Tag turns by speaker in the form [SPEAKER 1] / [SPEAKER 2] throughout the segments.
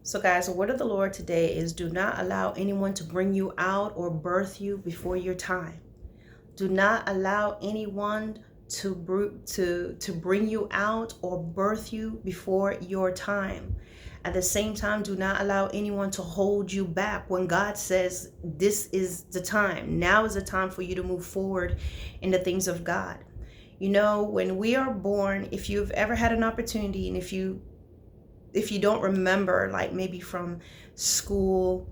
[SPEAKER 1] So guys, the word of the Lord today is do not allow anyone to bring you out or birth you before your time. Do not allow anyone to bring you out or birth you before your time. At the same time, do not allow anyone to hold you back when God says this is the time. Now is the time for you to move forward in the things of God. You know, when we are born, if you've ever had an opportunity, and if you don't remember, like maybe from school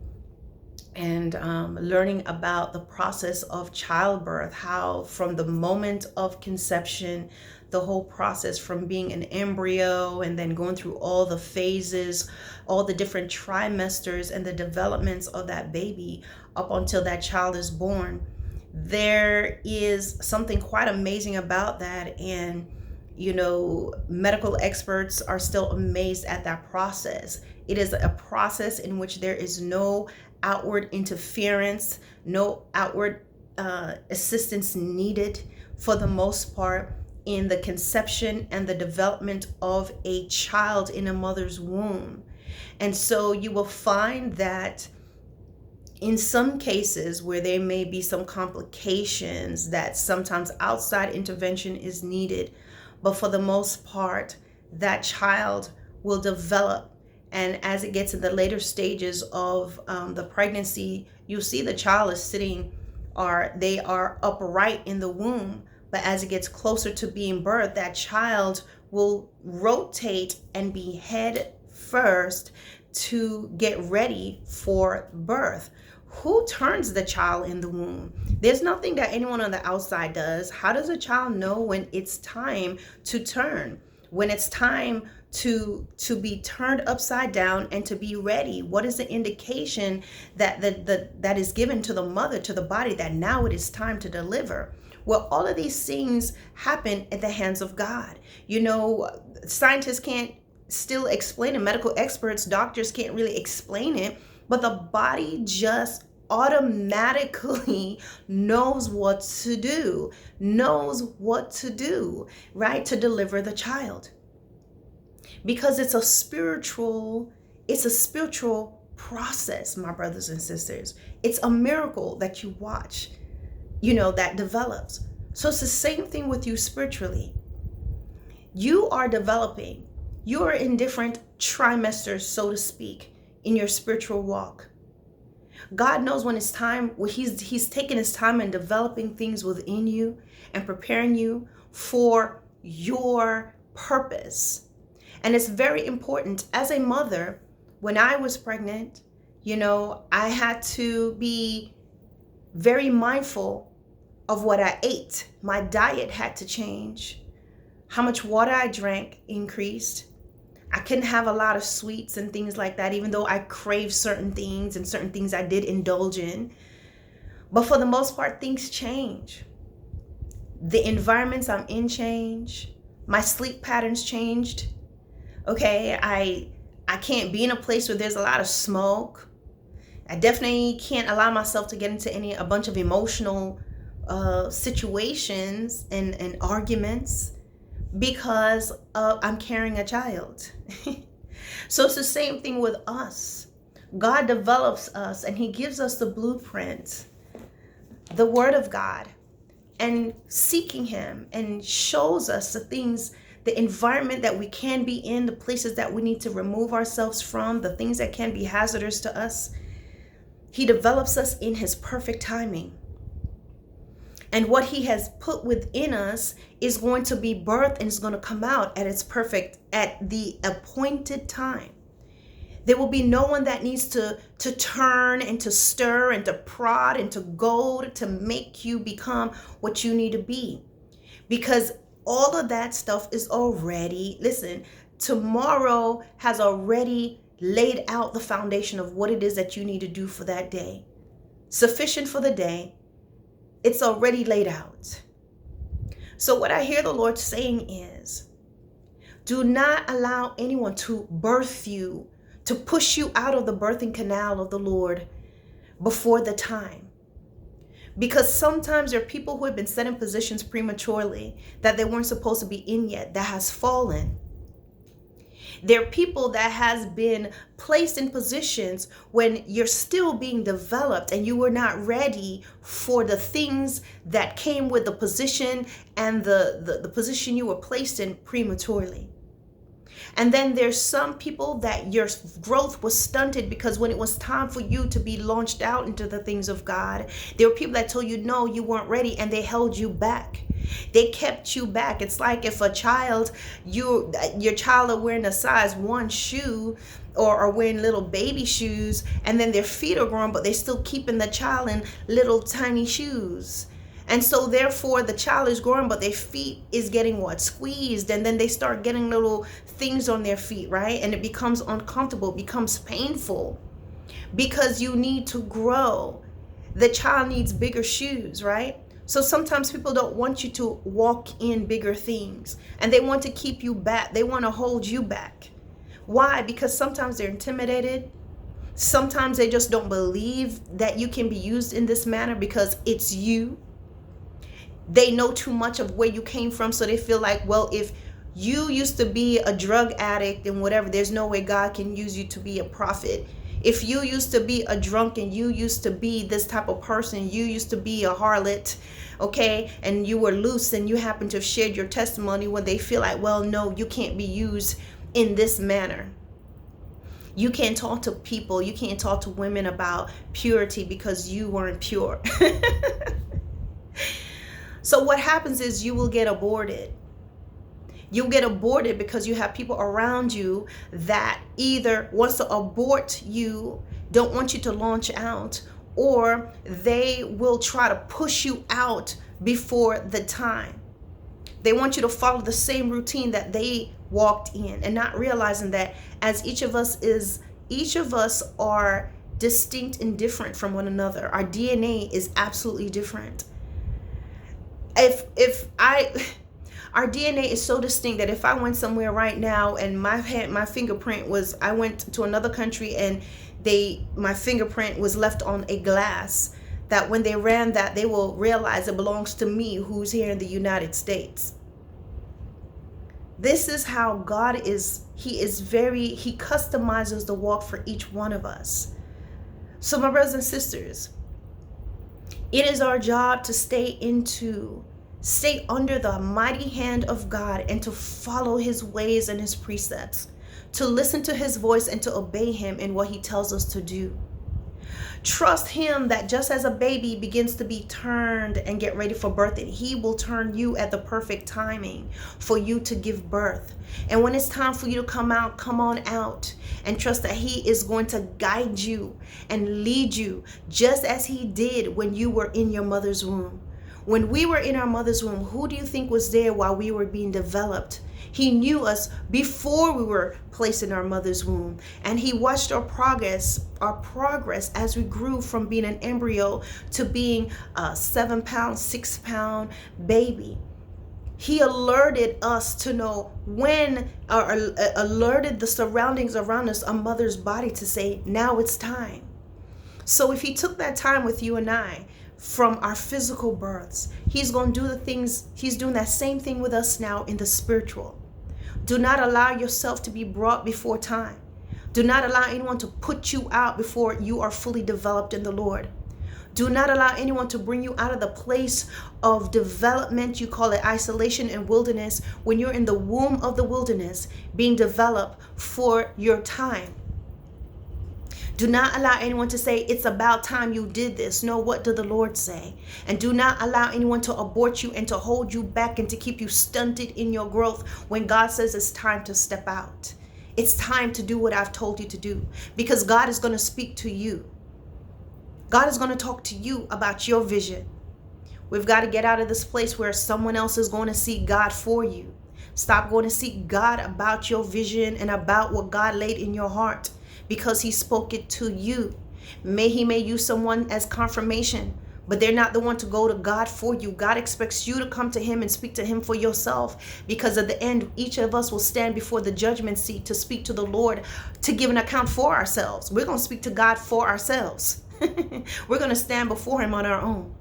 [SPEAKER 1] and learning about the process of childbirth, how from the moment of conception, the whole process from being an embryo and then going through all the phases, all the different trimesters and the developments of that baby up until that child is born, there is something quite amazing about that. And you know, medical experts are still amazed at that process. It is a process in which there is no outward interference, no outward assistance needed for the most part in the conception and the development of a child in a mother's womb. And so you will find that in some cases where there may be some complications, that sometimes outside intervention is needed. But for the most part, that child will develop. And as it gets in the later stages of the pregnancy, you'll see the child is sitting, or they are upright in the womb. But as it gets closer to being birthed, that child will rotate and be head first to get ready for birth. Who turns the child in the womb? There's nothing that anyone on the outside does. How does a child know when it's time to turn? When it's time to be turned upside down and to be ready? What is the indication that that is given to the mother, to the body, that now it is time to deliver? Well, all of these things happen at the hands of God. You know, scientists can't still explain it. Medical experts, doctors can't really explain it. But the body just automatically knows what to do, right? To deliver the child. Because it's a spiritual process, my brothers and sisters. It's a miracle that you watch, you know, that develops. So it's the same thing with you spiritually. You are developing. You are in different trimesters, so to speak, in your spiritual walk. God knows when it's time. He's taking his time in developing things within you and preparing you for your purpose. And it's very important. As a mother, when I was pregnant, you know, I had to be very mindful of what I ate. My diet had to change. How much water I drank increased. I couldn't have a lot of sweets and things like that, even though I craved certain things, and certain things I did indulge in. But for the most part, things change. The environments I'm in change. My sleep patterns changed. Okay, I can't be in a place where there's a lot of smoke. I definitely can't allow myself to get into a bunch of emotional situations and arguments, because I'm carrying a child. So it's the same thing with us. God develops us and he gives us the blueprint, the word of God, and seeking him, and shows us the things, the environment that we can be in, the places that we need to remove ourselves from, the things that can be hazardous to us. He develops us in his perfect timing. And what he has put within us is going to be birthed and is going to come out at the appointed time. There will be no one that needs to turn and to stir and to prod and to goad to make you become what you need to be. Because all of that stuff is already, listen, tomorrow has already laid out the foundation of what it is that you need to do for that day. Sufficient for the day. It's already laid out. So what I hear the Lord saying is, do not allow anyone to birth you, to push you out of the birthing canal of the Lord before the time. Because sometimes there are people who have been set in positions prematurely that they weren't supposed to be in yet, that has fallen. There are people that has been placed in positions when you're still being developed and you were not ready for the things that came with the position and the position you were placed in prematurely. And then there's some people that your growth was stunted because when it was time for you to be launched out into the things of God, there were people that told you no, you weren't ready, and they held you back. They kept you back. It's like if a child, your child are wearing a size 1 shoe or are wearing little baby shoes, and then their feet are growing, but they're still keeping the child in little tiny shoes. And so therefore the child is growing, but their feet is getting squeezed, and then they start getting little things on their feet, right? And it becomes uncomfortable, becomes painful because you need to grow. The child needs bigger shoes, right? So sometimes people don't want you to walk in bigger things, and they want to keep you back. They want to hold you back. Why? Because sometimes they're intimidated. Sometimes they just don't believe that you can be used in this manner because it's you. They know too much of where you came from, so they feel like, well, if you used to be a drug addict and whatever, there's no way God can use you to be a prophet. If you used to be a drunk and you used to be this type of person, you used to be a harlot, okay, and you were loose and you happen to have shared your testimony, when they feel like, well, no, you can't be used in this manner. You can't talk to people, you can't talk to women about purity because you weren't pure. So what happens is you will get aborted. You'll get aborted because you have people around you that either wants to abort you, don't want you to launch out, or they will try to push you out before the time. They want you to follow the same routine that they walked in, and not realizing that as each of us are distinct and different from one another. Our DNA is absolutely different. Our DNA is so distinct that if I went somewhere right now and my fingerprint was, I went to another country and my fingerprint was left on a glass, that when they ran that, they will realize it belongs to me, who's here in the United States. This is how God is. He customizes the walk for each one of us. So my brothers and sisters, it is our job to stay under the mighty hand of God and to follow his ways and his precepts, to listen to his voice and to obey him in what he tells us to do. Trust him that just as a baby begins to be turned and get ready for birth, that he will turn you at the perfect timing for you to give birth. And when it's time for you to come on out, and trust that he is going to guide you and lead you just as he did when you were in your mother's womb. When we were in our mother's womb, who do you think was there while we were being developed? He knew us before we were placed in our mother's womb, and he watched our progress as we grew from being an embryo to being a 7-pound, 6-pound baby. He alerted us to know when, or alerted the surroundings around us, a mother's body, to say, now it's time. So if he took that time with you and I, from our physical births, he's going to do the things, he's doing that same thing with us now in the spiritual. Do not allow yourself to be brought before time. Do not allow anyone to put you out before you are fully developed in the Lord. Do not allow anyone to bring you out of the place of development. You call it isolation and wilderness, when you're in the womb of the wilderness being developed for your time. Do not allow anyone to say, it's about time you did this. No, what did the Lord say? And do not allow anyone to abort you and to hold you back and to keep you stunted in your growth when God says it's time to step out. It's time to do what I've told you to do, because God is going to speak to you. God is going to talk to you about your vision. We've got to get out of this place where someone else is going to seek God for you. Stop going to seek God about your vision and about what God laid in your heart, because he spoke it to you. He may use someone as confirmation, but they're not the one to go to God for you. God expects you to come to him and speak to him for yourself, because at the end, each of us will stand before the judgment seat to speak to the Lord, to give an account for ourselves. We're going to speak to God for ourselves. We're going to stand before him on our own.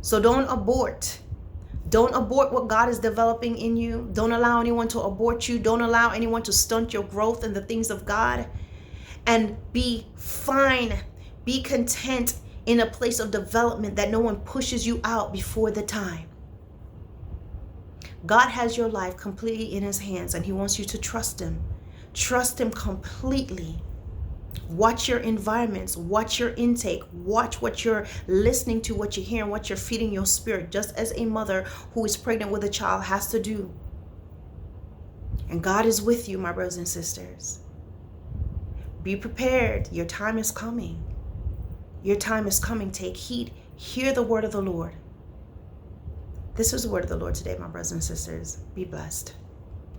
[SPEAKER 1] So don't abort. Don't abort what God is developing in you. Don't allow anyone to abort you. Don't allow anyone to stunt your growth in the things of God. And be fine. Be content in a place of development that no one pushes you out before the time. God has your life completely in his hands, and he wants you to trust him. Trust him completely. Watch your environments, watch your intake, watch what you're listening to, what you're hearing, what you're feeding your spirit, just as a mother who is pregnant with a child has to do. And God is with you, my brothers and sisters. Be prepared. Your time is coming. Your time is coming. Take heed. Hear the word of the Lord. This is the word of the Lord today, my brothers and sisters. Be blessed.